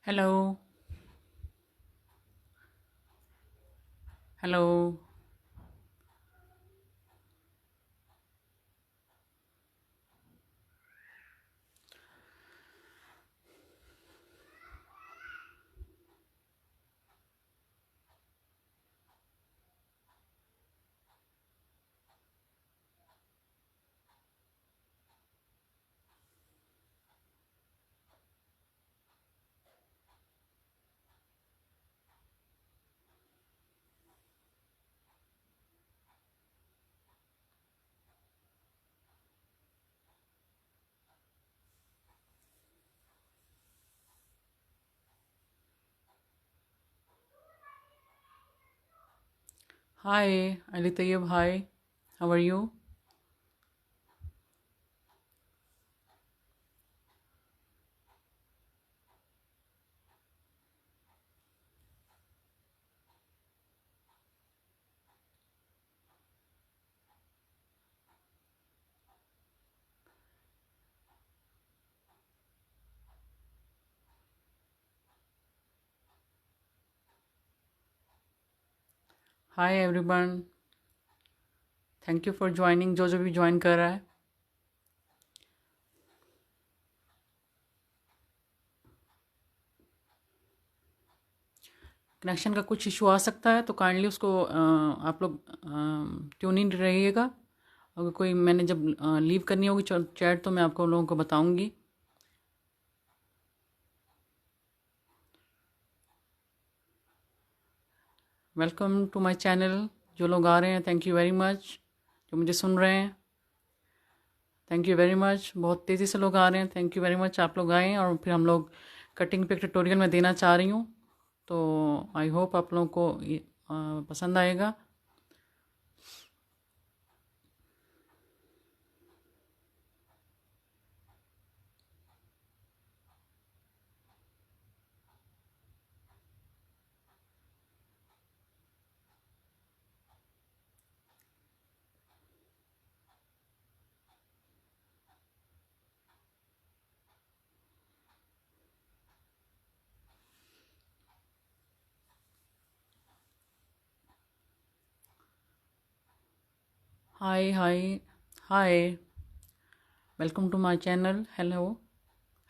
Hello. Hello. Hi, Ali Tayyib. Hi. How are you? Hi everyone. Thank you for joining. जो भी join कर रहा है। Connection का कुछ इशू आ सकता है तो काइंडली उसको आप लोग ट्यून इन रहिएगा। अगर कोई मैंने जब लीव करनी होगी चैट तो मैं आपको लोगों को बताऊंगी। Welcome to my channel. जो लोग आ रहे हैं थैंक यू वेरी मच। जो मुझे सुन रहे हैं थैंक यू वेरी मच। बहुत तेज़ी से लोग आ रहे हैं, थैंक यू वेरी मच। आप लोग आएँ और फिर हम लोग कटिंग पे ट्यूटोरियल में देना चाह रही हूँ, तो आई होप आप लोगों को ये पसंद आएगा। Hi hi hi, welcome to my channel. Hello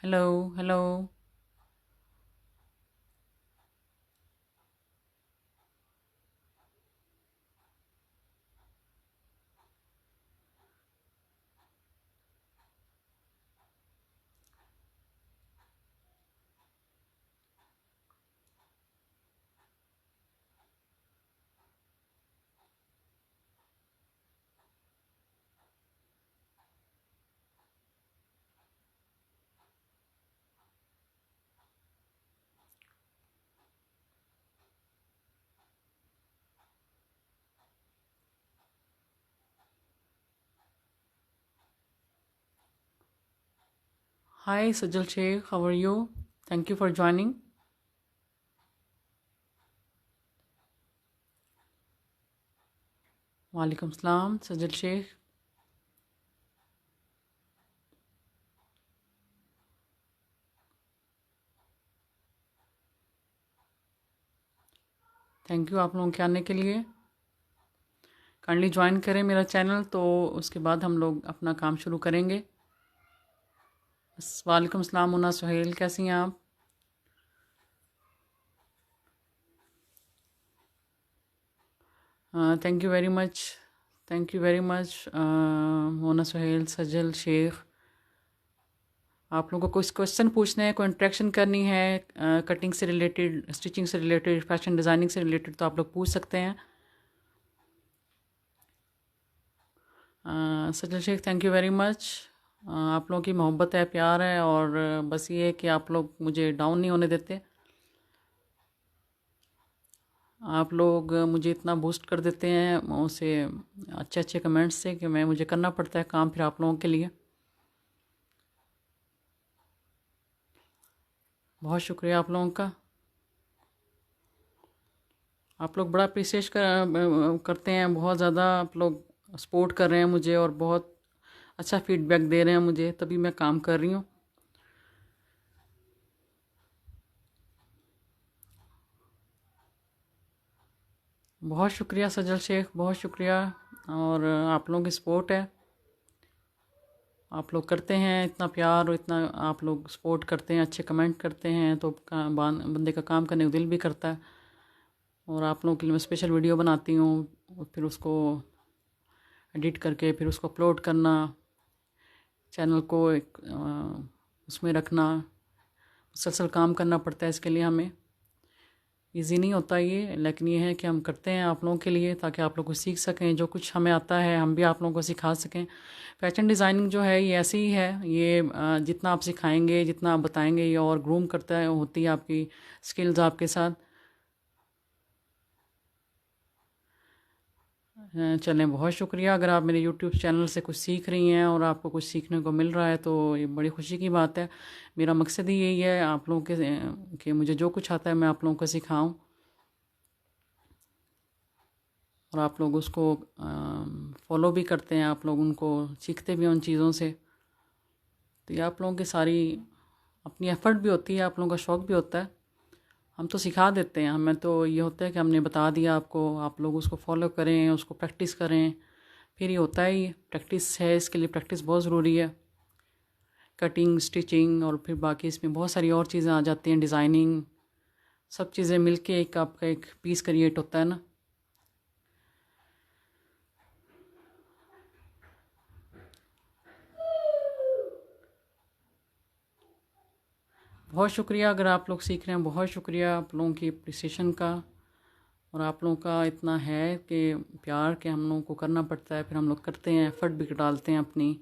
hello hello. Hi Sajal Shaikh, how are you? Thank you for joining. वालेकुम सलाम सजल शेख। थैंक यू आप लोगों के आने के लिए। काइंडली ज्वाइन करें मेरा चैनल, तो उसके बाद हम लोग अपना काम शुरू करेंगे। वालेकुम सलाम मुन्ना सुहेल, कैसी हैं आप? Thank you very much. Thank you very much Mona Suhail, Sajal Shaikh. आप लोगों को कुछ क्वेश्चन पूछने हैं, कोई इंट्रैक्शन करनी है कटिंग से रिलेटेड, स्टिचिंग से रिलेटेड, फैशन डिज़ाइनिंग से रिलेटेड, तो आप लोग पूछ सकते हैं। Sajal Shaikh thank you very much. आप लोगों की मोहब्बत है, प्यार है, और बस ये है कि आप लोग मुझे डाउन नहीं होने देते। आप लोग मुझे इतना बूस्ट कर देते हैं उसे अच्छे अच्छे कमेंट्स से कि मैं मुझे करना पड़ता है काम फिर आप लोगों के लिए। बहुत शुक्रिया आप लोगों का। आप लोग बड़ा अप्रिसिएट करते हैं, बहुत ज़्यादा आप लोग सपोर्ट कर रहे हैं मुझे और बहुत अच्छा फीडबैक दे रहे हैं मुझे, तभी मैं काम कर रही हूँ। बहुत शुक्रिया सजल शेख, बहुत शुक्रिया। और आप लोगों की सपोर्ट है, आप लोग करते हैं इतना प्यार और इतना आप लोग सपोर्ट करते हैं, अच्छे कमेंट करते हैं, तो बंदे का काम करने का दिल भी करता है। और आप लोगों के लिए मैं स्पेशल वीडियो बनाती हूँ और फिर उसको एडिट करके फिर उसको अपलोड करना, चैनल को एक उसमें रखना, मुसलसल काम करना पड़ता है इसके लिए हमें। इजी नहीं होता ये, लेकिन ये है कि हम करते हैं आप लोगों के लिए, ताकि आप लोग कुछ सीख सकें। जो कुछ हमें आता है हम भी आप लोगों को सिखा सकें। फैशन डिज़ाइनिंग जो है ये ऐसी ही है, ये जितना आप सिखाएंगे, जितना आप बताएंगे, ये और ग्रूम करता है, होती है आपकी स्किल्स आपके साथ। चलें, बहुत शुक्रिया। अगर आप मेरे यूट्यूब चैनल से कुछ सीख रही हैं और आपको कुछ सीखने को मिल रहा है तो ये बड़ी खुशी की बात है। मेरा मकसद ही यही है आप लोगों के कि मुझे जो कुछ आता है मैं आप लोगों को सिखाऊं और आप लोग उसको फॉलो भी करते हैं, आप लोग उनको सीखते भी हैं उन चीज़ों से। तो ये आप लोगों की सारी अपनी एफ़र्ट भी होती है, आप लोगों का शौक़ भी होता है। हम तो सिखा देते हैं, हमें तो ये होता है कि हमने बता दिया आपको, आप लोग उसको फॉलो करें, उसको प्रैक्टिस करें, फिर ये होता है। ये प्रैक्टिस है, इसके लिए प्रैक्टिस बहुत ज़रूरी है। कटिंग, स्टिचिंग और फिर बाकी इसमें बहुत सारी और चीज़ें आ जाती हैं, डिज़ाइनिंग, सब चीज़ें मिलके एक आपका एक पीस क्रिएट होता है ना। बहुत शुक्रिया, अगर आप लोग सीख रहे हैं, बहुत शुक्रिया आप लोगों की अप्रिसिएशन का। और आप लोगों का इतना है कि प्यार के हम लोगों को करना पड़ता है, फिर हम लोग करते हैं, एफ़र्ट भी डालते हैं अपनी।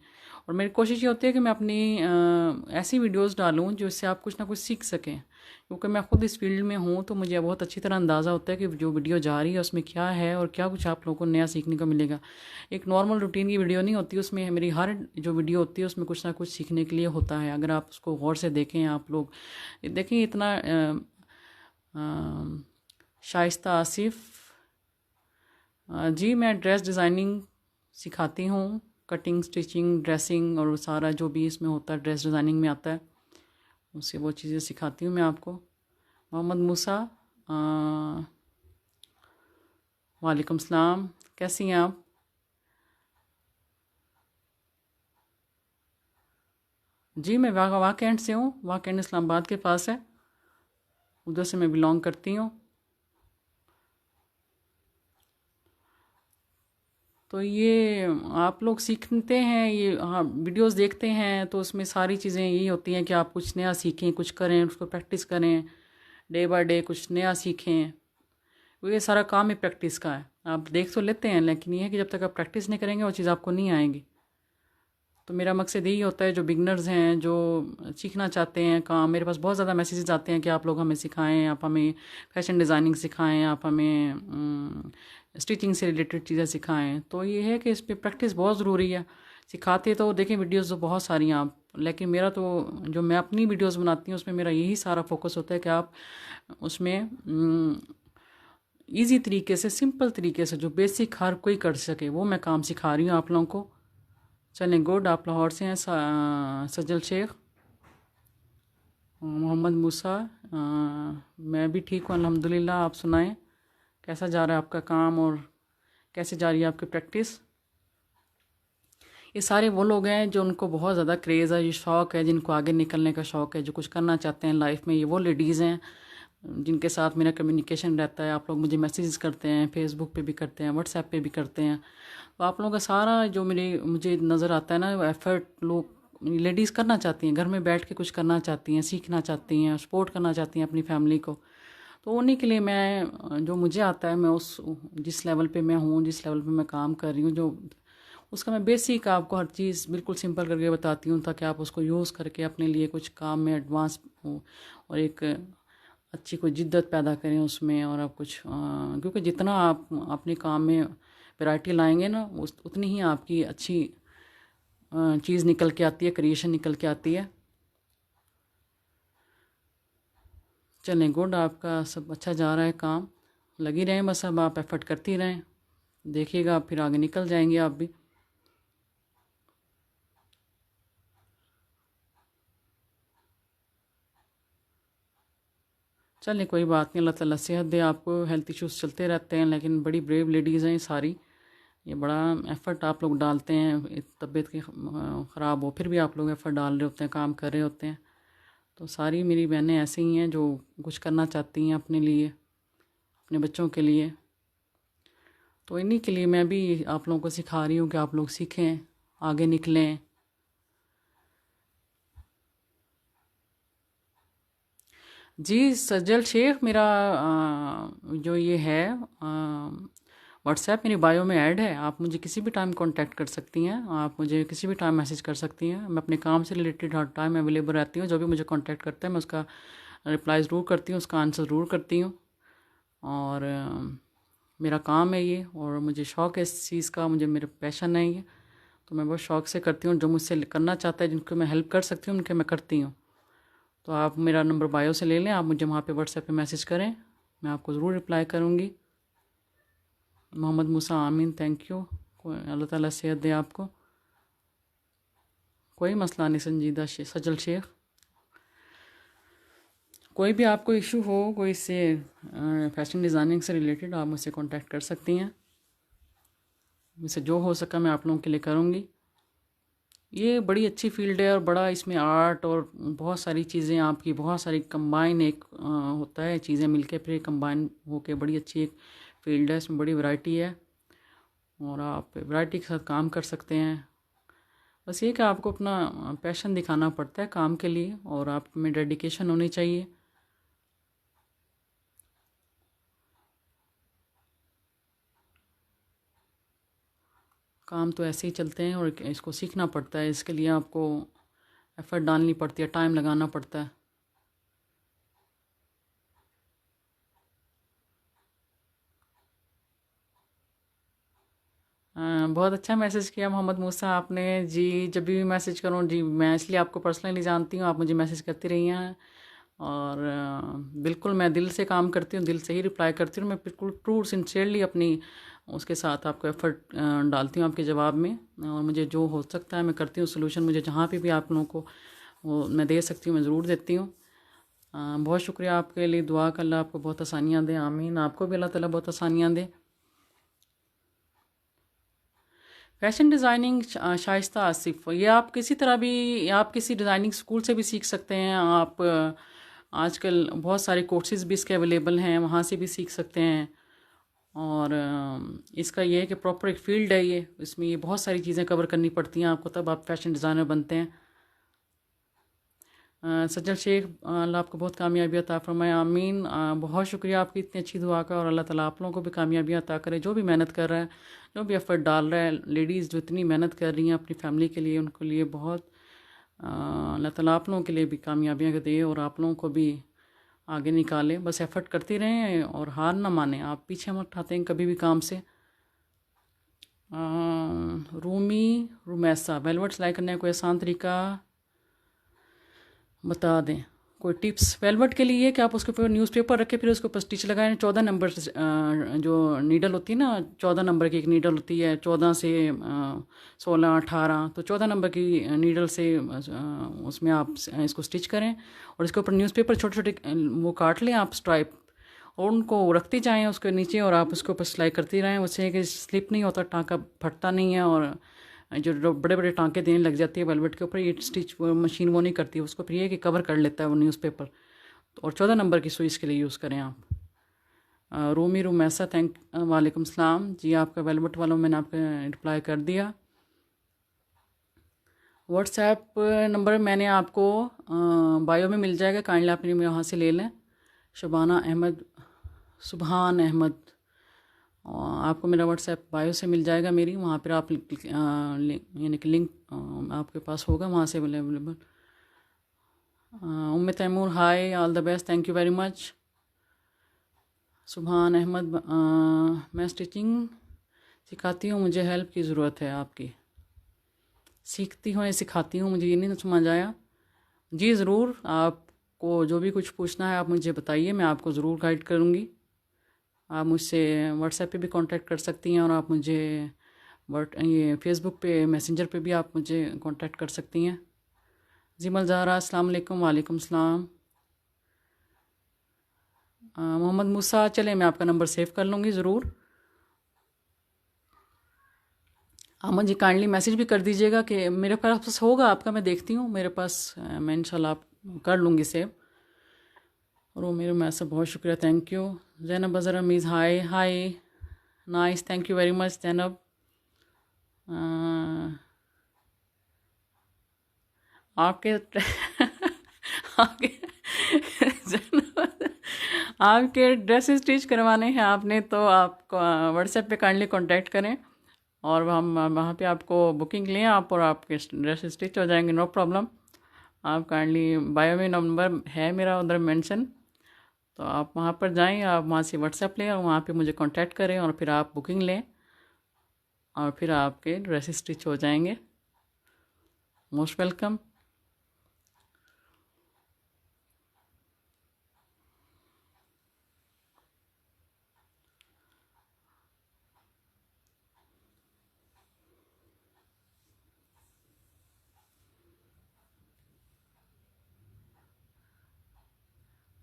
और मेरी कोशिश ये होती है कि मैं अपनी ऐसी वीडियोस डालूं जो इससे आप कुछ ना कुछ सीख सकें, क्योंकि मैं ख़ुद इस फील्ड में हूं, तो मुझे बहुत अच्छी तरह अंदाज़ा होता है कि जो वीडियो जा रही है उसमें क्या है और क्या कुछ आप लोगों को नया सीखने को मिलेगा। एक नॉर्मल रूटीन की वीडियो नहीं होती, उसमें मेरी हर जो वीडियो होती है उसमें कुछ ना कुछ सीखने के लिए होता है। अगर आप उसको गौर से देखें, आप लोग देखें, इतना शाइस्ता आसिफ जी, मैं ड्रेस डिज़ाइनिंग सिखाती हूँ, कटिंग, स्टिचिंग, ड्रेसिंग और सारा जो भी इसमें होता है ड्रेस डिज़ाइनिंग में आता है, उससे वो चीज़ें सिखाती हूँ मैं आपको। मोहम्मद मूसा, वालेकुम सलाम, कैसी हैं आप? जी, मैं वाकैंड से हूँ, वाकैंड इस्लामाबाद के पास है, उधर से मैं बिलोंग करती हूँ। तो ये आप लोग सीखते हैं, ये हाँ वीडियोस देखते हैं, तो उसमें सारी चीज़ें यही होती हैं कि आप कुछ नया सीखें, कुछ करें, उसको प्रैक्टिस करें, डे बाय डे कुछ नया सीखें। वो ये सारा काम ही प्रैक्टिस का है। आप देख तो लेते हैं, लेकिन ये है कि जब तक आप प्रैक्टिस नहीं करेंगे वो चीज़ आपको नहीं आएगी। तो मेरा मकसद यही होता है, जो बिगनर्स हैं, जो सीखना चाहते हैं काम, मेरे पास बहुत ज़्यादा मैसेजेस आते हैं कि आप लोग हमें सिखाएं, आप हमें फैशन डिज़ाइनिंग सिखाएं, आप हमें स्टिचिंग से रिलेटेड चीज़ें सिखाएं। तो ये है कि इस पर प्रैक्टिस बहुत ज़रूरी है। सिखाते तो देखें वीडियोस तो बहुत सारी हैं आप, लेकिन मेरा तो जो मैं अपनी वीडियोस बनाती हूँ उसमें मेरा यही सारा फोकस होता है कि आप उसमें ईज़ी तरीके से, सिंपल तरीके से, जो बेसिक हर कोई कर सके, वो मैं काम सिखा रही हूँ आप लोगों को। चलें, गुड। आप लाहौर से हैं, सजल शेख, मोहम्मद मूसा। मैं भी ठीक हूँ अल्हम्दुलिल्लाह। आप सुनाएं, कैसा जा रहा है आपका काम और कैसे जा रही है आपकी प्रैक्टिस? ये सारे वो लोग हैं जो उनको बहुत ज़्यादा क्रेज़ है, ये शौक़ है, जिनको आगे निकलने का शौक़ है, जो कुछ करना चाहते हैं लाइफ में। ये वो लेडीज़ हैं जिनके साथ मेरा कम्युनिकेशन रहता है। आप लोग मुझे मैसेजेस करते हैं, फेसबुक पे भी करते हैं, व्हाट्सएप पे भी करते हैं। तो आप लोगों का सारा जो मुझे नज़र आता है ना, वो एफ़र्ट लोग, लेडीज़ करना चाहती हैं, घर में बैठ के कुछ करना चाहती हैं, सीखना चाहती हैं, सपोर्ट करना चाहती हैं अपनी फैमिली को। तो उन्हीं के लिए मैं, जो मुझे आता है, मैं उस जिस लेवल पे मैं हूँ, जिस लेवल पे मैं काम कर रही हूँ, जो उसका मैं बेसिक आपको हर चीज़ बिल्कुल सिंपल करके बताती हूँ, ताकि आप उसको यूज़ करके अपने लिए कुछ काम में एडवांस हो और एक अच्छी कोई जिद्दत पैदा करें उसमें। और आप कुछ क्योंकि जितना आप अपने काम में वैरायटी लाएंगे ना, उतनी ही आपकी अच्छी चीज़ निकल के आती है, क्रिएशन निकल के आती है। चलें, गुड। आपका सब अच्छा जा रहा है काम, लगी रहें बस, अब आप एफ़र्ट करती रहें, देखिएगा फिर आगे निकल जाएंगे आप भी। चलिए कोई बात नहीं, अल्लाह ताला सेहत दे आपको। हेल्थ इश्यूज़ चलते रहते हैं, लेकिन बड़ी ब्रेव लेडीज़ हैं सारी। ये बड़ा एफ़र्ट आप लोग डालते हैं, तबीयत की ख़राब हो फिर भी आप लोग एफ़र्ट डाल रहे होते हैं, काम कर रहे होते हैं। तो सारी मेरी बहनें ऐसी ही हैं जो कुछ करना चाहती हैं अपने लिए, अपने बच्चों के लिए। तो इन्हीं के लिए मैं भी आप लोगों को सिखा रही हूँ कि आप लोग सीखें, आगे निकलें। जी सज्जल शेख, मेरा जो ये है व्हाट्सएप मेरी बायो में ऐड है। आप मुझे किसी भी टाइम कांटेक्ट कर सकती हैं, आप मुझे किसी भी टाइम मैसेज कर सकती हैं। मैं अपने काम से रिलेटेड हर टाइम अवेलेबल रहती हूँ। जो भी मुझे कांटेक्ट करता है मैं उसका रिप्लाई ज़रूर करती हूँ, उसका आंसर ज़रूर करती हूँ। और मेरा काम है ये, और मुझे शौक़ है इस चीज़ का, मुझे मेरा पैशन है ये। तो मैं बहुत शौक़ से करती हूँ। जो मुझसे करना चाहता है, जिनको मैं हेल्प कर सकती हूँ, उनके मैं करती हूँ। तो आप मेरा नंबर बायो से ले लें, आप मुझे वहाँ पे व्हाट्सएप पे मैसेज करें, मैं आपको ज़रूर रिप्लाई करूँगी। मोहम्मद मूसा आमीन, थैंक यू। अल्लाह ताला सेहत दे आपको। कोई मसला नहीं संजीदा सजल शेख। कोई भी आपको इशू हो, कोई इससे फैशन डिज़ाइनिंग से रिलेटेड, आप मुझसे कांटेक्ट कर सकती हैं। मुझसे जो हो सका मैं आप लोगों के लिए करूँगी। ये बड़ी अच्छी फील्ड है, और बड़ा इसमें आर्ट और बहुत सारी चीज़ें आपकी, बहुत सारी कंबाइन एक होता है, चीज़ें मिलके फिर कंबाइन होके बड़ी अच्छी एक फील्ड है। इसमें बड़ी वैरायटी है, और आप वैरायटी के साथ काम कर सकते हैं। बस ये कि आपको अपना पैशन दिखाना पड़ता है काम के लिए, और आप में डेडिकेशन होनी चाहिए। काम तो ऐसे ही चलते हैं, और इसको सीखना पड़ता है। इसके लिए आपको एफ़र्ट डालनी पड़ती है, टाइम लगाना पड़ता है। बहुत अच्छा मैसेज किया मोहम्मद मूसा आपने जी। जब भी मैसेज करूँ जी, मैं इसलिए आपको पर्सनली जानती हूँ, आप मुझे मैसेज करती रही हैं। और बिल्कुल मैं दिल से काम करती हूँ, दिल से ही रिप्लाई करती हूँ। मैं बिल्कुल ट्रू सिंसियरली अपनी उसके साथ आपको एफ़र्ट डालती हूँ आपके जवाब में। और मुझे जो हो सकता है मैं करती हूँ, सोल्यूशन मुझे जहाँ पे भी आप लोगों को वो मैं दे सकती हूँ, मैं ज़रूर देती हूँ। बहुत शुक्रिया आपके लिए, दुआ कर अल्लाह आपको बहुत आसानियाँ दे। आमीन। आपको भी अल्लाह ताला बहुत आसानियाँ दे। फैशन डिज़ाइनिंग शाइस्ता आसिफ, ये आप किसी तरह भी, आप किसी डिज़ाइनिंग स्कूल से भी सीख सकते हैं। आप आजकल बहुत सारे कोर्सेज़ भी इसके अवेलेबल हैं, वहाँ से भी सीख सकते हैं। और इसका ये है कि प्रॉपर एक फ़ील्ड है ये, इसमें ये बहुत सारी चीज़ें कवर करनी पड़ती हैं आपको, तब आप फैशन डिज़ाइनर बनते हैं। सज्जल शेख, अल्लाह आपको बहुत कामयाबी अता फरमाए। आमीन। बहुत शुक्रिया आपकी इतनी अच्छी दुआ का, और अल्लाह ताला आप लोगों को भी कामयाबी अता करे। जो भी मेहनत कर रहा है, जो भी एफ़र्ट डाल रहा है, लेडीज़ जो इतनी मेहनत कर रही हैं अपनी फैमिली के लिए, उनके लिए बहुत अल्लाह ताला आप लोगों के लिए भी कामयाबियाँ दे, और आप लोगों को भी आगे निकाले। बस एफ़र्ट करती रहें और हार ना मानें, आप पीछे मत हटें कभी भी काम से। रूमी रुमैसा, वेलवेट सिलाई करने का कोई आसान तरीका बता दें, कोई टिप्स। वेलवेट के लिए कि आप उसके ऊपर न्यूज़पेपर रखें, फिर उसके ऊपर स्टिच लगाएं। 14 नंबर जो नीडल होती है ना, 14 नंबर की एक नीडल होती है, 14 से 16 18, तो 14 नंबर की नीडल से उसमें आप इसको स्टिच करें, और इसके ऊपर न्यूज़पेपर छोटे छोटे वो काट लें आप स्ट्राइप, और उनको रखते जाएँ उसके नीचे, और आप उसके ऊपर सिलाई करती रहें। उससे कि स्लिप नहीं होता, टाँका फटता नहीं है, और जो बड़े बड़े टांके देने लग जाती है वेलवेट के ऊपर, ये स्टिच मशीन वो नहीं करती है उसको, फिर ये कि कवर कर लेता है वो न्यूज़पेपर। और 14 नंबर की सुई इसके लिए यूज़ करें आप। रूमी रूमैसा, थैंक वालेकुम सलाम जी। आपका वेलवेट वालों मैंने आपका रिप्लाई कर दिया। व्हाट्सएप नंबर मैंने आपको बायो में मिल जाएगा, काइंडली आप वहाँ से ले लें। शबाना अहमद, सुबहान अहमद, आपको मेरा व्हाट्सएप बायो से मिल जाएगा मेरी, वहाँ पर आप यानी कि लिंक आपके पास होगा, वहाँ से available. Umme Taimur, hi, all the best, thank you very much. Subhan Ahmad, मैं स्टिचिंग सिखाती हूँ, मुझे हेल्प की ज़रूरत है आपकी। सीखती हूँ या सिखाती हूँ, मुझे ये नहीं समझ आया। जी ज़रूर, आपको जो भी कुछ पूछना है आप मुझे बताइए, मैं आपको ज़रूर गाइड करूँगी। आप मुझसे व्हाट्सएप पे भी कांटेक्ट कर सकती हैं, और आप मुझे ये फेसबुक पे मैसेंजर पे भी आप मुझे कांटेक्ट कर सकती हैं। जिमल ज़हरा, अस्सलाम वालेकुम। वालेकुम सलाम। मोहम्मद मूसा, चले मैं आपका नंबर सेव कर लूँगी ज़रूर। अमन जी काइंडली मैसेज भी कर दीजिएगा कि मेरे पास होगा आपका, मैं देखती हूँ मेरे पास, मैं इंशाल्लाह आप कर लूँगी सेव। और वो मेरे मैसेज, बहुत शुक्रिया, thank you. Zainab Azhar Ameez, hi hi, nice, thank you very much Zainab. आपके आपके आपके ड्रेस स्टिच करवाने हैं आपने तो आप व्हाट्सएप पे काइंडली कांटेक्ट करें और हम वहाँ पे आपको बुकिंग लें आप, और आपके ड्रेस स्टिच हो जाएंगे, नो प्रॉब्लम। आप काइंडली, बायो में नंबर है मेरा उधर मेंशन, तो आप वहाँ पर जाएं, आप वहाँ से व्हाट्सएप लें और वहाँ पे मुझे कांटेक्ट करें और फिर आप बुकिंग लें और फिर आपके ड्रेस स्टिच हो जाएंगे। Most welcome.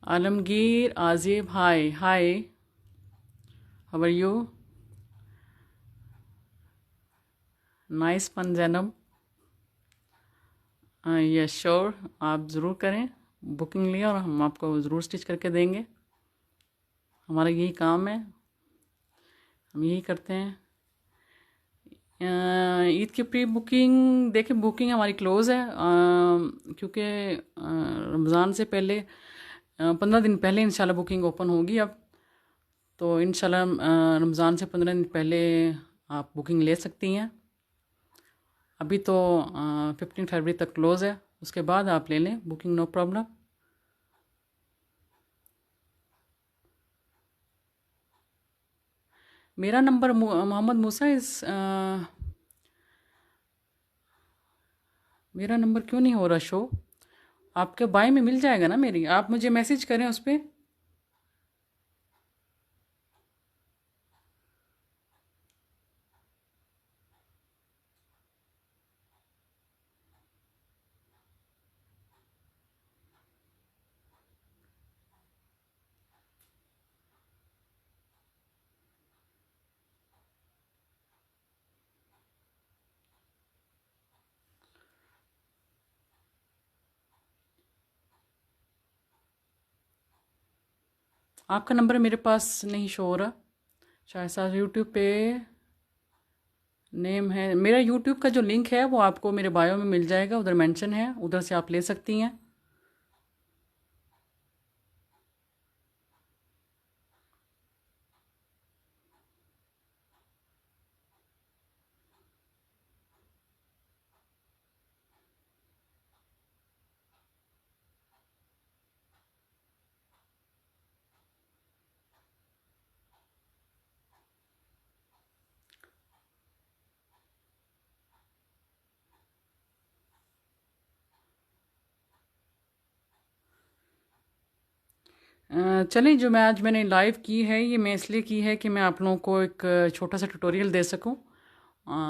Alamgir Ajib, hi hi, how are you, nice fun Zainab. Yes sure, आप ज़रूर करें, बुकिंग लिया और हम आपको ज़रूर स्टिच करके देंगे। हमारा यही काम है, हम यही करते हैं। ईद की प्री बुकिंग, देखिए बुकिंग हमारी क्लोज़ है क्योंकि रमज़ान से पहले 15 दिन पहले इंशाल्लाह बुकिंग ओपन होगी अब, तो इंशाल्लाह रमज़ान से 15 दिन पहले आप बुकिंग ले सकती हैं। अभी तो 15 फरवरी तक क्लोज़ है, उसके बाद आप ले लें बुकिंग, नो प्रॉब्लम। मेरा नंबर मोहम्मद मूसा मेरा नंबर क्यों नहीं हो रहा शो? आपके बाय में मिल जाएगा ना मेरी, आप मुझे मैसेज करें उस पर। आपका नंबर मेरे पास नहीं शो हो रहा, शायद साथ यूट्यूब पे नेम है मेरा, यूट्यूब का जो लिंक है वो आपको मेरे बायो में मिल जाएगा, उधर मेंशन है, उधर से आप ले सकती हैं। चलें, जो मैं आज मैंने लाइव की है ये मैं इसलिए की है कि मैं आप लोगों को एक छोटा सा ट्यूटोरियल दे सकूं।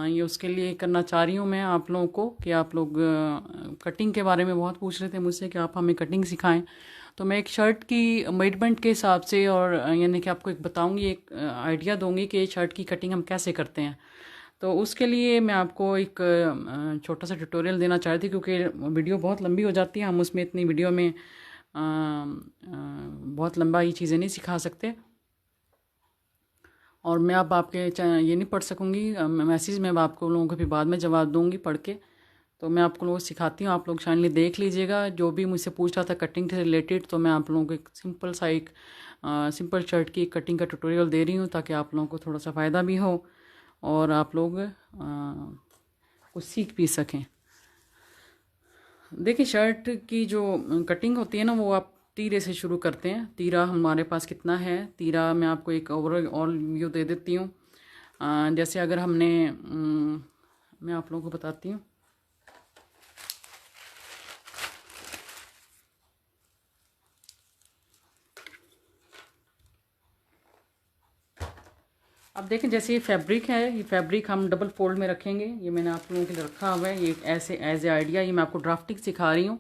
ये उसके लिए करना चाह रही हूँ मैं आप लोगों को कि आप लोग कटिंग के बारे में बहुत पूछ रहे थे मुझसे कि आप हमें कटिंग सिखाएं, तो मैं एक शर्ट की मेजरमेंट के हिसाब से और यानी कि आपको एक बताऊंगी, एक आइडिया दूंगी कि शर्ट की कटिंग हम कैसे करते हैं। तो उसके लिए मैं आपको एक छोटा सा ट्यूटोरियल देना चाह रही थी, क्योंकि वीडियो बहुत लंबी हो जाती है, हम उसमें इतनी वीडियो में बहुत लंबा ये चीज़ें नहीं सिखा सकते, और मैं अब आपके ये नहीं पढ़ सकूँगी मैसेज में, अब आपको लोगों को फिर बाद में जवाब दूँगी पढ़ के। तो मैं आप लोगों को सिखाती हूँ, आप लोग शाइनली देख लीजिएगा। जो भी मुझसे पूछ रहा था कटिंग से रिलेटेड, तो मैं आप लोगों को एक सिंपल सा एक सिंपल शर्ट की कटिंग का ट्यूटोरियल दे रही हूँ, ताकि आप लोगों को थोड़ा सा फ़ायदा भी हो और आप लोग कुछ सीख भी सकें। देखिए, शर्ट की जो कटिंग होती है ना, वो आप तीरे से शुरू करते हैं। तीरा हमारे पास कितना है, तीरा मैं आपको एक ओवरऑल व्यू दे देती हूँ। जैसे अगर हमने मैं आप लोगों को बताती हूँ। अब देखें, जैसे ये फैब्रिक है, ये फैब्रिक हम डबल फोल्ड में रखेंगे। ये मैंने आप लोगों के लिए रखा हुआ है, ये ऐसे एज ए आइडिया। ये मैं आपको ड्राफ्टिंग सिखा रही हूँ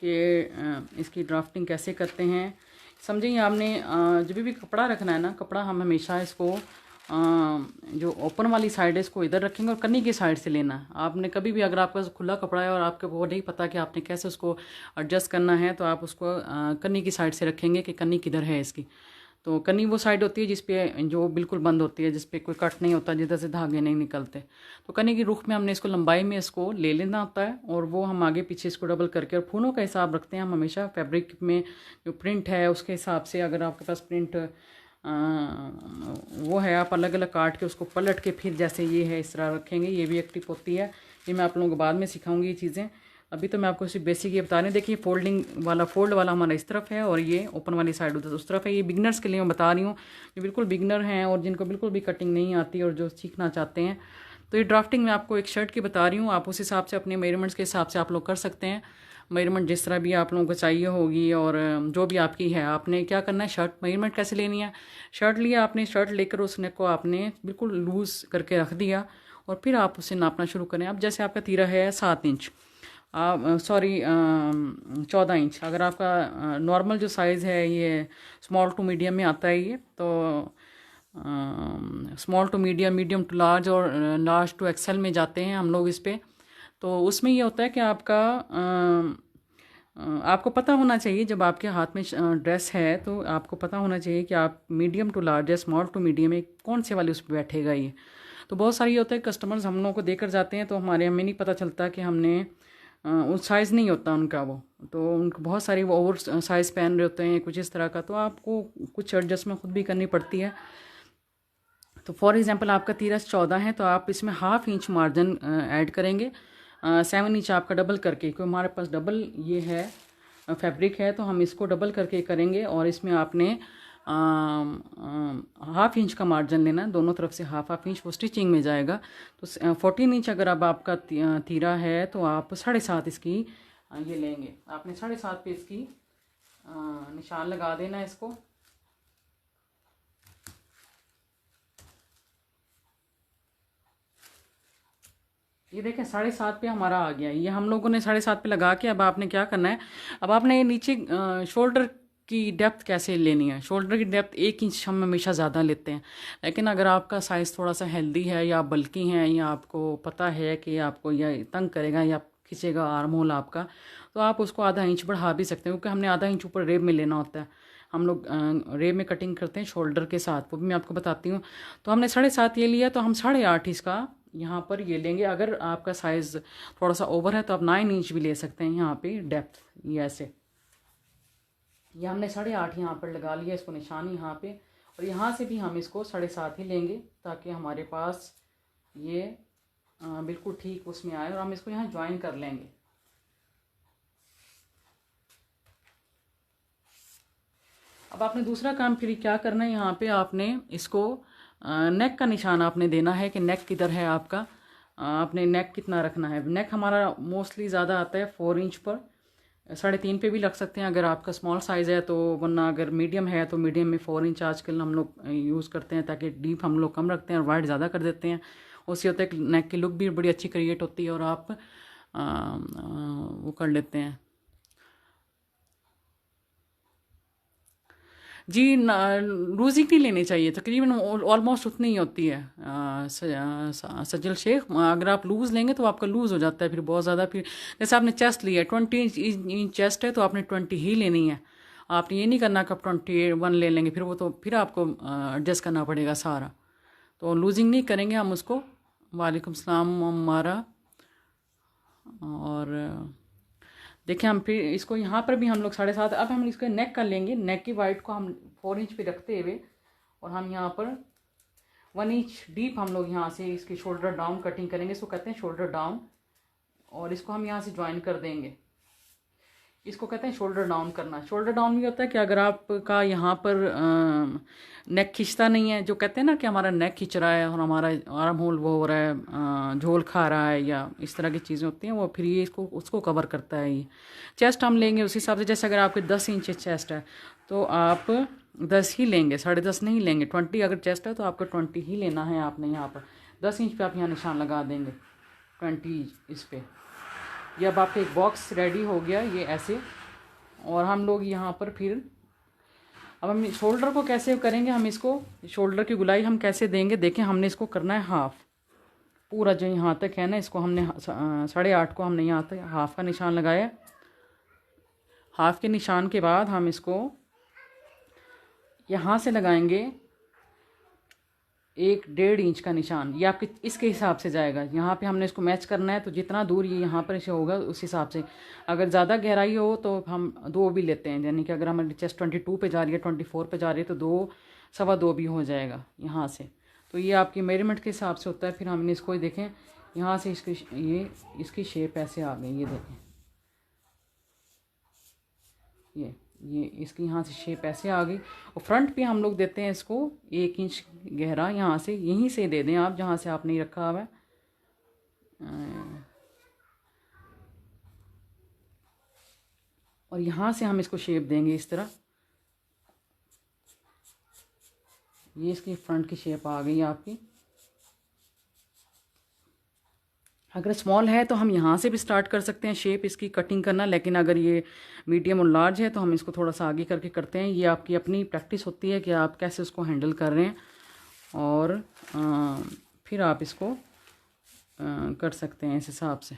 कि इसकी ड्राफ्टिंग कैसे करते हैं। समझिए आपने जब भी कपड़ा रखना है ना, कपड़ा हम हमेशा इसको जो ओपन वाली साइड है इसको इधर रखेंगे और कन्नी की साइड से लेना है। आपने कभी भी अगर आपका खुला कपड़ा है और आपको वो नहीं पता कि आपने कैसे उसको एडजस्ट करना है, तो आप उसको कन्नी की साइड से रखेंगे कि कन्नी किधर है इसकी। तो कन्नी वो साइड होती है जिस पे जो बिल्कुल बंद होती है, जिस पे कोई कट नहीं होता, जिधर से धागे नहीं निकलते। तो कन्नी की रुख में हमने इसको लंबाई में इसको ले लेना होता है और वो हम आगे पीछे इसको डबल करके, और फूलों का हिसाब रखते हैं हम हमेशा फैब्रिक में जो प्रिंट है उसके हिसाब से। अगर आपके पास प्रिंट वो है, आप अलग अलग काट के उसको पलट के फिर जैसे ये है इस तरह रखेंगे। ये भी एक टिप होती है, ये मैं आप लोगों को बाद में सिखाऊंगी ये चीज़ें। अभी तो मैं आपको सिर्फ बेसिक ये बता रही हूँ। देखिए फोल्डिंग वाला, फोल्ड वाला हमारा इस तरफ है और ये ओपन वाली साइड उधर उस तरफ है। ये बिगनर्स के लिए मैं बता रही हूँ, जो बिल्कुल बिगनर हैं और जिनको बिल्कुल भी कटिंग नहीं आती और जो सीखना चाहते हैं। तो ये ड्राफ्टिंग मैं आपको एक शर्ट की बता रही हूँ, आप उस हिसाब से अपने मेजरमेंट्स के हिसाब से आप लोग कर सकते हैं। मेजरमेंट जिस तरह भी आप लोगों को चाहिए होगी और जो भी आपकी है, आपने क्या करना है, शर्ट मेजरमेंट कैसे लेनी है। शर्ट लिया आपने, शर्ट लेकर उस नेक को आपने बिल्कुल लूज़ करके रख दिया और फिर आप उसे नापना शुरू करें। अब जैसे आपका तीरा है 7 इंच, आप 14 इंच। अगर आपका नॉर्मल जो साइज़ है ये स्मॉल टू मीडियम में आता है ये, तो small to medium, medium to large और लार्ज टू एक्सेल में जाते हैं हम लोग इस पर। तो उसमें ये होता है कि आपको पता होना चाहिए, जब आपके हाथ में ड्रेस है तो आपको पता होना चाहिए कि आप मीडियम टू लार्ज या स्मॉल टू मीडियम में कौन से वाले उस पर बैठेगा ये। तो बहुत सारी होता है कस्टमर्स हम लोगों को देकर जाते हैं, तो हमें नहीं पता चलता कि हमने उस साइज़ नहीं होता उनका वो, तो उनको बहुत सारी वो ओवर साइज़ पहन रहे होते हैं कुछ इस तरह का, तो आपको कुछ एडजस्टमेंट खुद भी करनी पड़ती है। तो फॉर एग्जांपल आपका 13-14 है तो आप इसमें हाफ इंच मार्जिन ऐड करेंगे। 7 इंच आपका डबल करके, क्योंकि हमारे पास डबल ये है फैब्रिक है, तो हम इसको डबल करके करेंगे और इसमें आपने हाफ इंच का मार्जिन लेना, दोनों तरफ से हाफ हाफ इंच, वो स्टिचिंग में जाएगा। तो 14 इंच अगर अब आपका तीरा है तो आप 7.5 इसकी ये लेंगे। आपने 7.5 पे इसकी निशान लगा देना है इसको। ये देखें 7.5 पे हमारा आ गया। ये हम लोगों ने 7.5 पे लगा के अब आपने क्या करना है, अब आपने ये नीचे शोल्डर की डेप्थ कैसे लेनी है। शोल्डर की डेप्थ 1 इंच हम हमेशा ज़्यादा लेते हैं, लेकिन अगर आपका साइज़ थोड़ा सा हेल्दी है या बल्कि हैं या आपको पता है कि आपको यह तंग करेगा या खींचेगा आर्म होल आपका, तो आप उसको आधा इंच बढ़ा भी सकते हैं, क्योंकि हमने आधा इंच ऊपर रेब में लेना होता है। हम लोग रेब में कटिंग करते हैं शोल्डर के साथ, वो भी मैं आपको बताती हूँ। तो हमने 7.5 ये लिया, तो हम 8.5 इसका यहाँ पर ये लेंगे। अगर आपका साइज़ थोड़ा सा ओवर है तो आप 9 इंच भी ले सकते हैं यहाँ पे डेप्थ। ये ऐसे, ये हमने 8.5 यहाँ पर लगा लिया इसको निशान यहाँ पे, और यहाँ से भी हम इसको 7.5 ही लेंगे ताकि हमारे पास ये बिल्कुल ठीक उसमें आए, और हम इसको यहाँ ज्वाइन कर लेंगे। अब आपने दूसरा काम फिर क्या करना है, यहाँ पे आपने इसको नेक का निशान आपने देना है कि नेक किधर है आपका, आपने नेक कितना रखना है। नेक हमारा मोस्टली ज़्यादा आता है 4 इंच पर, 3.5 पे भी रख सकते हैं अगर आपका स्मॉल साइज़ है तो, वरना अगर मीडियम है तो मीडियम में 4 इंच आजकल हम लोग यूज़ करते हैं, ताकि डीप हम लोग कम रखते हैं और वाइड ज़्यादा कर देते हैं। उससे होता है कि नेक की लुक भी बड़ी अच्छी क्रिएट होती है और आप वो कर लेते हैं। जी लूजिंग नहीं लेनी चाहिए, तकरीबन ऑलमोस्ट उतनी ही होती है सज्जल शेख। अगर आप लूज़ लेंगे तो आपका लूज़ हो जाता है फिर बहुत ज़्यादा। फिर जैसे आपने चेस्ट लिया 20 इंच चेस्ट है तो आपने 20 ही लेनी है। आपने ये नहीं करना कि आप 21 ले लेंगे, फिर वो तो फिर आपको एडजस्ट करना पड़ेगा सारा। तो लूजिंग नहीं करेंगे हम उसको। वालेकुम सलाम हमारा। और देखिए हम फिर इसको यहाँ पर भी हम लोग 7.5, अब हम इसके नेक कर लेंगे। नेक की वाइट को हम 4 इंच पे रखते हुए और हम यहाँ पर 1 इंच डीप हम लोग यहाँ से इसकी शोल्डर डाउन कटिंग करेंगे, इसको कहते हैं शोल्डर डाउन, और इसको हम यहाँ से ज्वाइन कर देंगे। इसको कहते हैं शोल्डर डाउन करना। शोल्डर डाउन भी होता है कि अगर आपका यहाँ पर नेक खींचता नहीं है, जो कहते हैं ना कि हमारा नेक खींच रहा है और हमारा आर्म होल वो हो रहा है, झोल खा रहा है या इस तरह की चीज़ें होती हैं, वो फिर ये इसको उसको कवर करता है। ये चेस्ट हम लेंगे उस हिसाब से, जैसे अगर आपके 10 इंच चेस्ट है तो आप 10 ही लेंगे, 10.5 नहीं लेंगे। 20 अगर चेस्ट है तो आपको 20 ही लेना है। आपने यहाँ पर 10 इंच पे आप यहाँ निशान लगा देंगे 20 इस पर। ये अब आपका एक बॉक्स रेडी हो गया ये ऐसे, और हम लोग यहाँ पर फिर अब हम शोल्डर को कैसे करेंगे, हम इसको शोल्डर की गुलाई हम कैसे देंगे, देखें हमने इसको करना है हाफ़, पूरा जो यहाँ तक है ना, इसको हमने 8.5 को हमने यहाँ तक हाफ़ का निशान लगाया। हाफ़ के निशान के बाद हम इसको यहाँ से लगाएंगे 1.5 इंच का निशान, ये आपके इसके हिसाब से जाएगा। यहाँ पे हमने इसको मैच करना है, तो जितना दूर ये यहाँ पर इसे होगा उस हिसाब से। अगर ज़्यादा गहराई हो तो हम 2 भी लेते हैं, यानी कि अगर हमारी चेस्ट 22 पे जा रही है, 24 पे जा रही है, तो 2 सवा 2 भी हो जाएगा यहाँ से। तो ये आपकी मेजरमेंट के हिसाब से होता है। फिर हमने इसको देखें यहाँ से इसकी शेप ऐसे आ गई, ये देखें, ये इसकी यहाँ से शेप ऐसे आ गई। और फ्रंट पे हम लोग देते हैं इसको 1 इंच गहरा, यहाँ से यहीं से दे दें आप, जहाँ से आपने रखा हुआ है। और यहाँ से हम इसको शेप देंगे इस तरह, ये इसकी फ्रंट की शेप आ गई आपकी। अगर स्मॉल है तो हम यहाँ से भी स्टार्ट कर सकते हैं शेप इसकी कटिंग करना, लेकिन अगर ये मीडियम और लार्ज है तो हम इसको थोड़ा सा आगे करके करते हैं। ये आपकी अपनी प्रैक्टिस होती है कि आप कैसे उसको हैंडल कर रहे हैं, और फिर आप इसको कर सकते हैं इस हिसाब से।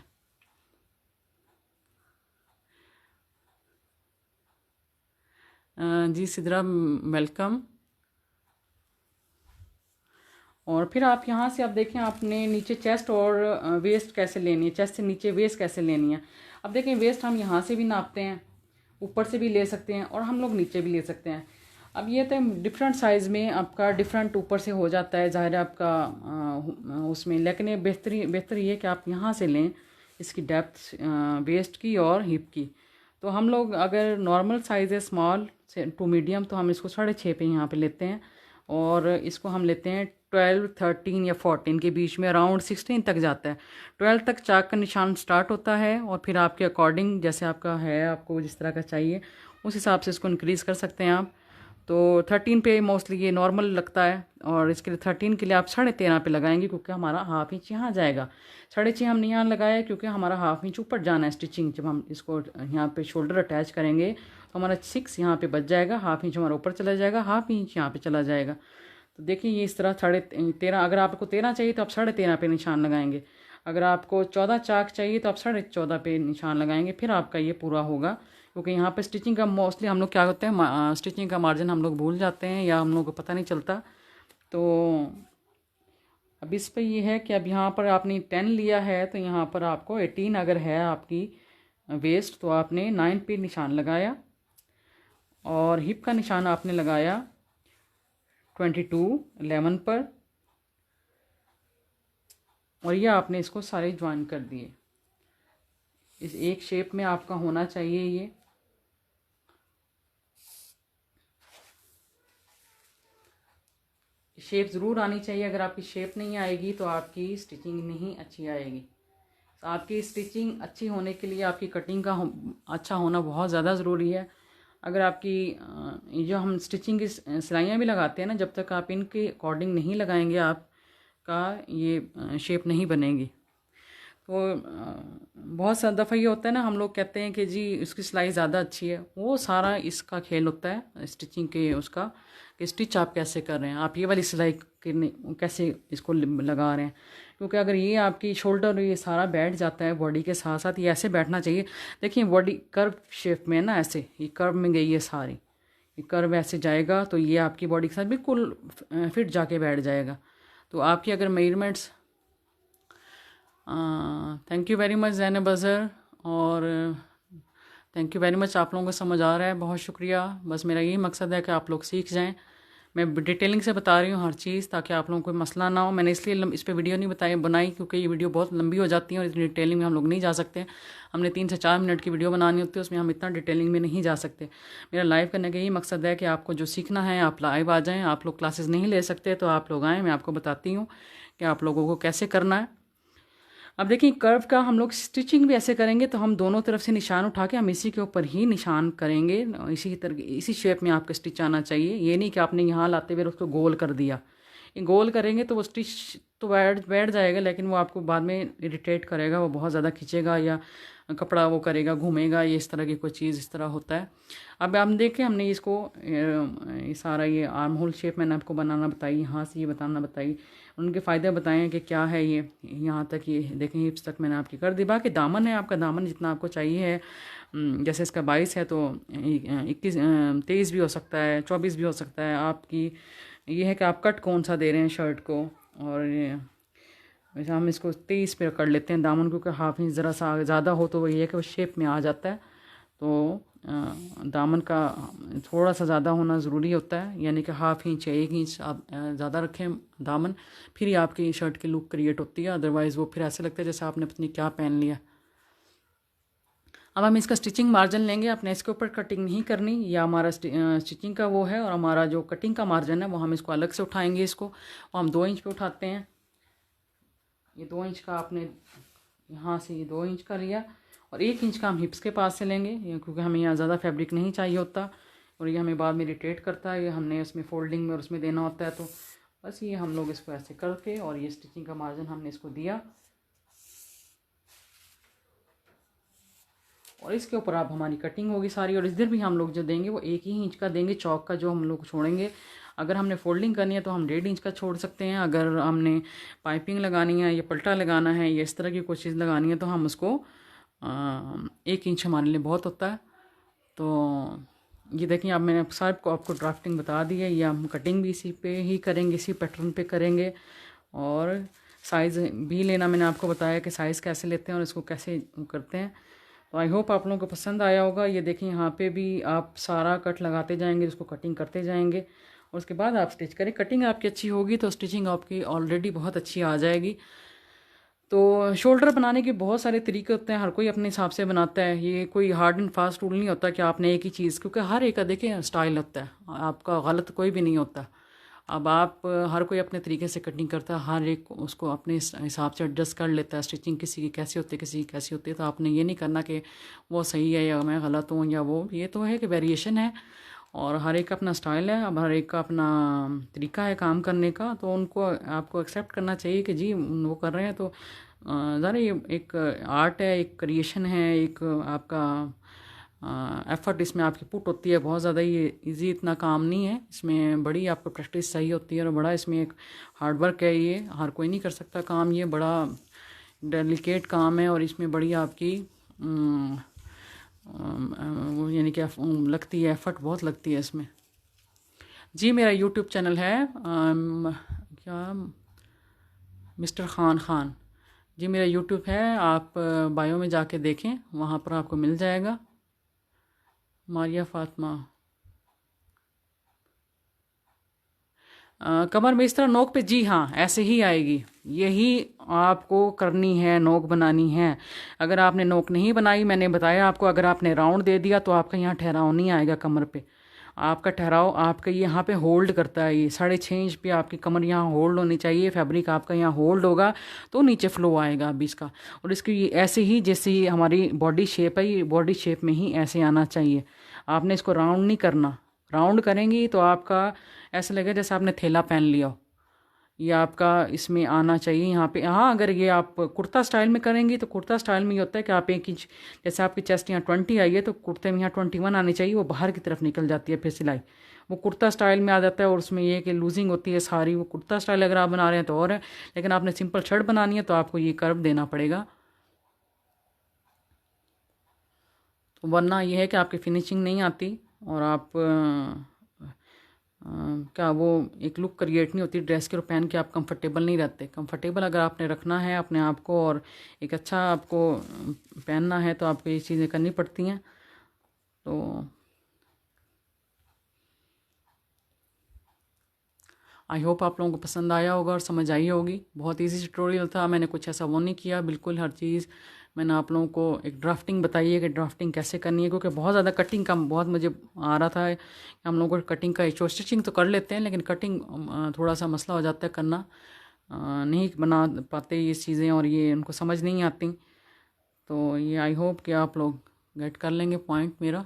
जी सिद्रा वेलकम। और फिर आप यहाँ से आप देखें आपने नीचे चेस्ट और वेस्ट कैसे लेनी है, चेस्ट से नीचे वेस्ट कैसे लेनी है। अब देखें वेस्ट हम यहाँ से भी नापते हैं, ऊपर से भी ले सकते हैं, और हम लोग नीचे भी ले सकते हैं। अब ये तो डिफरेंट साइज़ में आपका डिफरेंट ऊपर से हो जाता है, ज़ाहिर है आपका उसमें, लेकिन ये बेहतर ये है कि आप यहाँ से लें इसकी डेप्थ वेस्ट की और हिप की। तो हम लोग अगर नॉर्मल साइज़ है स्मॉल से टू मीडियम, तो हम इसको 6.5 पे यहाँ पे लेते हैं, और इसको हम लेते हैं 12, 13 या 14 के बीच में, अराउंड 16 तक जाता है। 12 तक चाक का निशान स्टार्ट होता है, और फिर आपके अकॉर्डिंग जैसे आपका है, आपको जिस तरह का चाहिए उस हिसाब से इसको इंक्रीज़ कर सकते हैं आप। तो 13 पे मोस्टली ये नॉर्मल लगता है, और इसके लिए 13 के लिए आप 13.5 पे लगाएंगे, क्योंकि हमारा हाफ इंच यहाँ जाएगा। 6.5 हमने यहाँ लगाया क्योंकि हमारा हाफ इंच ऊपर जाना है स्टिचिंग। जब हम इसको यहाँ पे शोल्डर अटैच करेंगे तो हमारा 6 यहाँ पे बच जाएगा, हाफ इंच हमारा ऊपर चला जाएगा, हाफ इंच यहाँ पे चला जाएगा। तो देखिए ये इस तरह 13.5, अगर आपको 13 चाहिए तो आप 13.5 पे निशान लगाएंगे। अगर आपको 14 चाक चाहिए तो आप 14.5 पे निशान लगाएंगे, फिर आपका ये पूरा होगा। क्योंकि यहाँ पे स्टिचिंग का मोस्टली हम लोग क्या होते हैं, स्टिचिंग का मार्जिन हम लोग भूल जाते हैं, या हम लोग को पता नहीं चलता। तो अब इस पे ये है कि अब यहाँ पर आपने 10 लिया है, तो यहाँ पर आपको 18 अगर है आपकी वेस्ट, तो आपने 9 पे निशान लगाया, और हिप का निशान आपने लगाया 11 पर, और ये आपने इसको सारे ज्वाइन कर दिए। इस एक शेप में आपका होना चाहिए, ये शेप ज़रूर आनी चाहिए। अगर आपकी शेप नहीं आएगी तो आपकी स्टिचिंग नहीं अच्छी आएगी। तो आपकी स्टिचिंग अच्छी होने के लिए आपकी कटिंग का अच्छा होना बहुत ज़्यादा ज़रूरी है। अगर आपकी जो हम स्टिचिंग की सिलाइयाँ भी लगाते हैं ना, जब तक आप इनके अकॉर्डिंग नहीं लगाएंगे आपका ये शेप नहीं बनेगी। तो बहुत सा दफ़ा ये होता है ना, हम लोग कहते हैं कि जी उसकी सिलाई ज़्यादा अच्छी है, वो सारा इसका खेल होता है स्टिचिंग के उसका, कि स्टिच आप कैसे कर रहे हैं, आप ये वाली सिलाई कैसे इसको लगा रहे हैं। क्योंकि अगर ये आपकी शोल्डर ये सारा बैठ जाता है बॉडी के साथ साथ, ये ऐसे बैठना चाहिए। देखिए बॉडी कर्व शेप में है ना, ऐसे ये कर्व में गई है सारी, ये कर्व ऐसे जाएगा तो ये आपकी बॉडी के साथ बिल्कुल फिट जाके बैठ जाएगा। तो आपकी अगर measurements thank you very much Zainab Azhar, और थैंक यू वेरी मच, आप लोगों को समझ आ रहा है, बहुत शुक्रिया। बस मेरा यही मकसद है कि आप लोग सीख जाएं। मैं डिटेलिंग से बता रही हूँ हर चीज़, ताकि आप लोगों को कोई मसला ना हो। मैंने इसलिए इस पर वीडियो नहीं बनाई क्योंकि ये वीडियो बहुत लंबी हो जाती है, और इतनी डिटेलिंग में हम लोग नहीं जा सकते। हमने 3 से 4 मिनट की वीडियो बनानी होती है, उसमें हम इतना डिटेलिंग में नहीं जा सकते। मेरा लाइव करने का यही मकसद है कि आपको जो सीखना है आप लाइव आ जाएँ। आप लोग क्लासेस नहीं ले सकते तो आप लोग आएँ, मैं आपको बताती हूँ कि आप लोगों को कैसे करना है। अब देखिए कर्व का हम लोग स्टिचिंग भी ऐसे करेंगे, तो हम दोनों तरफ से निशान उठा के हम इसी के ऊपर ही निशान करेंगे। इसी तरह इसी शेप में आपका स्टिच आना चाहिए। ये नहीं कि आपने यहाँ लाते हुए उसको गोल कर दिया, ये गोल करेंगे तो वो स्टिच तो बैठ जाएगा, लेकिन वो आपको बाद में इरिटेट करेगा, वो बहुत ज़्यादा खींचेगा या कपड़ा वो करेगा, घूमेगा, ये इस तरह की कोई चीज़ इस तरह होता है। अब हम देखें, हमने इसको ये सारा ये आर्म होल शेप मैंने आपको बनाना बताई, यहाँ से ये बताना बताई, उनके फ़ायदे बताए हैं कि क्या है ये। यहाँ तक ये देखें, हिप्स तक मैंने आपकी कर दी। बाकी दामन है, आपका दामन जितना आपको चाहिए है, जैसे इसका 22 है तो 21 23 भी हो सकता है, 24 भी हो सकता है। आपकी ये है कि आप कट कौन सा दे रहे हैं शर्ट को। और वैसे हम इसको 23 पे कर लेते हैं दामन, क्योंकि हाफ इंच ज़रा सा ज़्यादा हो तो वही है कि वो शेप में आ जाता है। तो दामन का थोड़ा सा ज़्यादा होना ज़रूरी होता है, यानी कि हाफ इंच या 1 इंच आप ज़्यादा रखें दामन, फिर ही आपकी शर्ट की लुक क्रिएट होती है। अदरवाइज़ वो फिर ऐसे लगता है जैसे आपने पता नहीं क्या पहन लिया। अब हम इसका स्टिचिंग मार्जिन लेंगे, अपने इसके ऊपर कटिंग नहीं करनी, या हमारा स्टिचिंग का वो है, और हमारा जो कटिंग का मार्जिन है वो हम इसको अलग से उठाएंगे। इसको वो हम 2 इंच पे उठाते हैं। ये 2 इंच का आपने यहाँ से ये 2 इंच का लिया, और 1 इंच का हम हिप्स के पास से लेंगे, क्योंकि हमें यहाँ ज़्यादा फैब्रिक नहीं चाहिए होता और ये हमें बाद में इरिटेट करता है, ये हमने उसमें फोल्डिंग में और उसमें देना होता है। तो बस ये हम लोग इसको ऐसे करके, और ये स्टिचिंग का मार्जिन हमने इसको दिया, और इसके ऊपर आप हमारी कटिंग होगी सारी। और इधर भी हम लोग जो देंगे वो 1 ही इंच का देंगे, चौक का जो हम लोग छोड़ेंगे। अगर हमने फोल्डिंग करनी है तो हम 1.5 इंच का छोड़ सकते हैं। अगर हमने पाइपिंग लगानी है या पल्टा लगाना है या इस तरह की कोई चीज़ लगानी है तो हम उसको 1 इंच हमारे लिए बहुत होता है। तो ये देखिए, अब मैंने साहब को आपको ड्राफ्टिंग बता दी है, या हम कटिंग भी इसी पे ही करेंगे, इसी पैटर्न पे करेंगे। और साइज़ भी लेना मैंने आपको बताया कि साइज़ कैसे लेते हैं और इसको कैसे करते हैं। तो आई होप आप लोगों को पसंद आया होगा। ये देखिए, यहाँ पे भी आप सारा कट लगाते जाएंगे, उसको कटिंग करते जाएंगे, और उसके बाद आप स्टिच करें। कटिंग आपकी अच्छी होगी तो स्टिचिंग आपकी ऑलरेडी बहुत अच्छी आ जाएगी। तो शोल्डर बनाने के बहुत सारे तरीके होते हैं, हर कोई अपने हिसाब से बनाता है। ये कोई हार्ड एंड फास्ट रूल नहीं होता कि आपने एक ही चीज़, क्योंकि हर एक का देखिए स्टाइल होता है, आपका गलत कोई भी नहीं होता। अब आप हर कोई अपने तरीके से कटिंग करता है, हर एक उसको अपने हिसाब से एडजस्ट कर लेता है। स्टिचिंग किसी की कैसी होती है, किसी की कैसी होती है, तो आपने ये नहीं करना कि वो सही है या मैं गलत हूँ या वो। ये तो है कि वेरिएशन है, और हर एक का अपना स्टाइल है, अब हर एक का अपना तरीका है काम करने का। तो उनको आपको एक्सेप्ट करना चाहिए कि जी वो कर रहे हैं तो ज़रा ये एक आर्ट है, एक क्रिएशन है, एक आपका एफ़र्ट इसमें आपकी पुट होती है बहुत ज़्यादा। ये इजी इतना काम नहीं है, इसमें बड़ी आपको प्रैक्टिस चाहिए होती है, और बड़ा इसमें एक हार्ड वर्क है। ये हर कोई नहीं कर सकता काम, ये बड़ा डेलिकेट काम है, और इसमें बड़ी आपकी यानी कि लगती है, एफ़र्ट बहुत लगती है इसमें। जी मेरा यूट्यूब चैनल है क्या मिस्टर खान। जी मेरा यूट्यूब है, आप बायो में जाके देखें, वहाँ पर आपको मिल जाएगा। मारिया फातिमा। कमर में इस तरह नोक पे, जी हाँ ऐसे ही आएगी, यही आपको करनी है, नोक बनानी है। अगर आपने नोक नहीं बनाई, मैंने बताया आपको, अगर आपने राउंड दे दिया तो आपका यहाँ ठहराव नहीं आएगा कमर पे। आपका ठहराव आपका यहाँ पे होल्ड करता है, ये 6.5 इंच पे आपकी कमर यहाँ होल्ड होनी चाहिए, फैब्रिक आपका यहाँ होल्ड होगा तो नीचे फ्लो आएगा अभी इसका। और इसकी ये ऐसे ही जैसे ये हमारी बॉडी शेप है, ये बॉडी शेप में ही ऐसे आना चाहिए। आपने इसको राउंड नहीं करना, राउंड करेंगी तो आपका ऐसा लगेगा जैसे आपने थैला पहन लिया हो। ये आपका इसमें आना चाहिए यहाँ पे। हाँ, अगर ये आप कुर्ता स्टाइल में करेंगी तो कुर्ता स्टाइल में ये होता है कि आप 1 इंच, जैसे आपकी चेस्ट यहाँ 20 आई है तो कुर्ते में यहाँ 21 आनी चाहिए, वो बाहर की तरफ निकल जाती है फिर सिलाई, वो कुर्ता स्टाइल में आ जाता है। और उसमें ये कि लूजिंग होती है सारी, वो कुर्ता स्टाइल अगर आप बना रहे हैं तो और है, लेकिन आपने सिंपल शर्ट बनानी है तो आपको ये कर्व देना पड़ेगा। तो वरना ये है कि आपकी फिनिशिंग नहीं आती, और आप क्या वो एक लुक क्रिएट नहीं होती ड्रेस के, और पहन के आप कंफर्टेबल नहीं रहते। कंफर्टेबल अगर आपने रखना है अपने आप को, और एक अच्छा आपको पहनना है, तो आपको ये चीज़ें करनी पड़ती हैं। तो आई होप आप लोगों को पसंद आया होगा और समझ आई होगी। बहुत इजी ट्यूटोरियल था, मैंने कुछ ऐसा वो नहीं किया, बिल्कुल हर चीज़ मैंने आप लोगों को एक ड्राफ्टिंग बताई है कि ड्राफ्टिंग कैसे करनी है, क्योंकि बहुत ज़्यादा कटिंग का बहुत मुझे आ रहा था कि हम लोगों को कटिंग का इशू। स्टिचिंग तो कर लेते हैं लेकिन कटिंग थोड़ा सा मसला हो जाता है करना, नहीं बना पाते ये चीज़ें, और ये उनको समझ नहीं आती। तो ये आई होप कि आप लोग गेट कर लेंगे पॉइंट मेरा।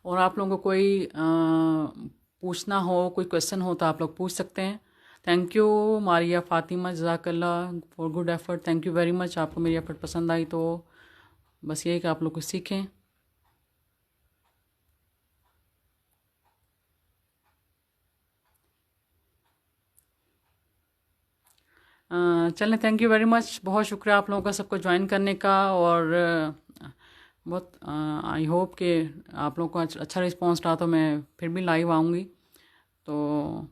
और आप लोगों को कोई पूछना हो, कोई क्वेश्चन हो तो आप लोग पूछ सकते हैं। थैंक यू मारिया फ़ातिमा, जज़ाकल्लाह for good effort. Thank you very much. आपको मेरी एफर्ट पसंद आई तो बस यही कि आप लोग कुछ सीखें। चलें, थैंक यू वेरी मच। बहुत शुक्रिया आप लोगों का सबको ज्वाइन करने का। और बहुत आई होप कि आप लोगों को अच्छा रिस्पांस रहा तो मैं फिर भी लाइव आऊँगी। तो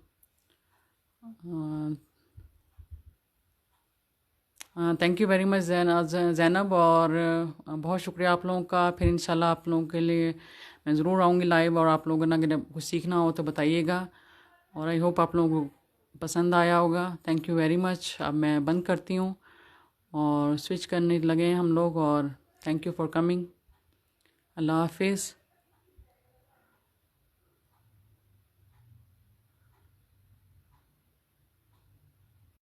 thank you very much Zainab. और बहुत शुक्रिया आप लोगों का। फिर इंशाल्लाह आप लोगों के लिए मैं ज़रूर आऊँगी लाइव। और आप लोगों ने अगर कुछ सीखना हो तो बताइएगा। और आई होप आप लोगों को पसंद आया होगा। Thank you very much. अब मैं बंद करती हूँ और स्विच करने लगे हैं हम लोग। और थैंक यू फॉर कमिंग। अल्लाह हाफिज़।